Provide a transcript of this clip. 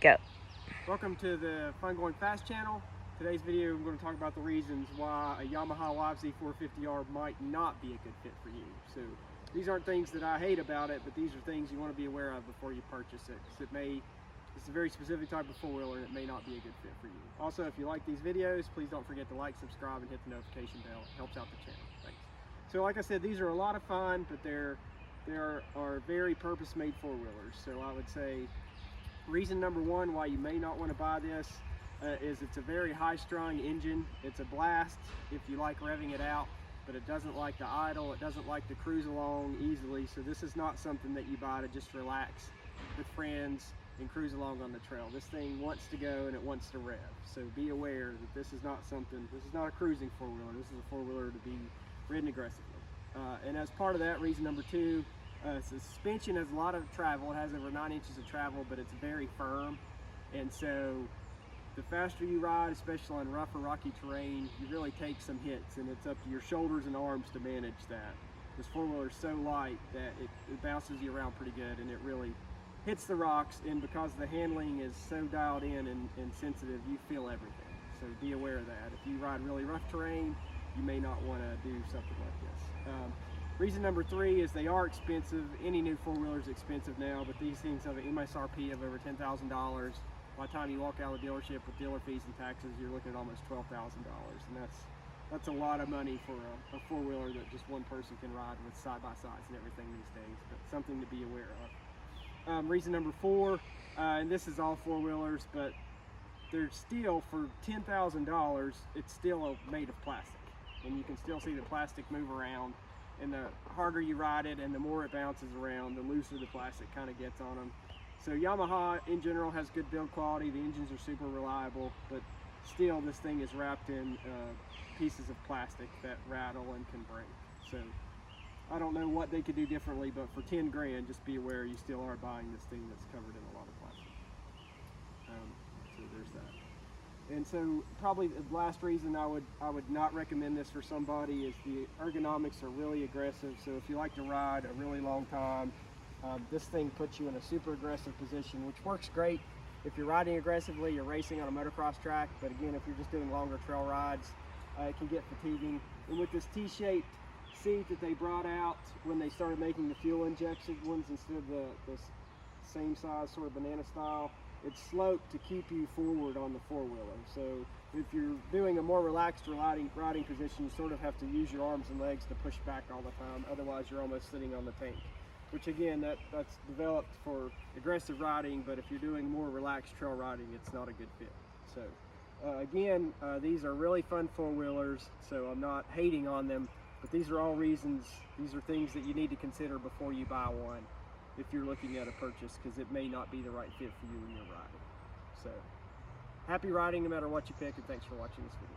Go. Welcome to the Fun Going Fast channel. Today's video I'm going to talk about the reasons why a Yamaha YFZ 450R might not be a good fit for you. So these aren't things that I hate about it, but these are things you want to be aware of before you purchase it, because it's a very specific type of four-wheeler and it may not be a good fit for you. Also, if you like these videos, please don't forget to like, subscribe, and hit the notification bell. It helps out the channel. Thanks. So like I said, these are a lot of fun, but there are very purpose-made four-wheelers. So I would say reason number one why you may not want to buy this is it's a very high-strung engine. It's a blast if you like revving it out, but it doesn't like to idle. It doesn't like to cruise along easily. So this is not something that you buy to just relax with friends and cruise along on the trail. This thing wants to go and it wants to rev. So be aware that this is not a cruising four-wheeler. This is a four-wheeler to be ridden aggressively. And as part of that, reason number two, so the suspension has a lot of travel. It has over 9 inches of travel, but it's very firm. And so the faster you ride, especially on rough or rocky terrain, you really take some hits, and it's up to your shoulders and arms to manage that. This four-wheeler is so light that it bounces you around pretty good, and it really hits the rocks, and because the handling is so dialed in and sensitive, you feel everything. So be aware of that. If you ride really rough terrain, you may not want to do something like this. Reason number three is they are expensive. Any new four-wheeler is expensive now, but these things have an MSRP of over $10,000. By the time you walk out of the dealership with dealer fees and taxes, you're looking at almost $12,000, and that's a lot of money for a four-wheeler that just one person can ride with side-by-sides and everything these days, but something to be aware of. Reason number four, and this is all four-wheelers, but they're still, for $10,000, it's still made of plastic, and you can still see the plastic move around. And the harder you ride it and the more it bounces around, the looser the plastic kind of gets on them. So Yamaha in general has good build quality. The engines are super reliable, but still this thing is wrapped in pieces of plastic that rattle and can break. So I don't know what they could do differently, but for 10 grand, just be aware you still are buying this thing that's covered in a lot of plastic. So there's that. And so probably the last reason I would not recommend this for somebody is the ergonomics are really aggressive. So if you like to ride a really long time, this thing puts you in a super aggressive position, which works great if you're riding aggressively, you're racing on a motocross track. But again, if you're just doing longer trail rides, it can get fatiguing. And with this T-shaped seat that they brought out when they started making the fuel injection ones instead of the same size sort of banana style, it's sloped to keep you forward on the four-wheeler. So if you're doing a more relaxed riding position, you sort of have to use your arms and legs to push back all the time. Otherwise, you're almost sitting on the tank, which again, that's developed for aggressive riding, but if you're doing more relaxed trail riding, it's not a good fit. So again, these are really fun four-wheelers, so I'm not hating on them, but these are all reasons, these are things that you need to consider before you buy one if you're looking at a purchase, because it may not be the right fit for you when you're riding. So happy riding no matter what you pick, and thanks for watching this video.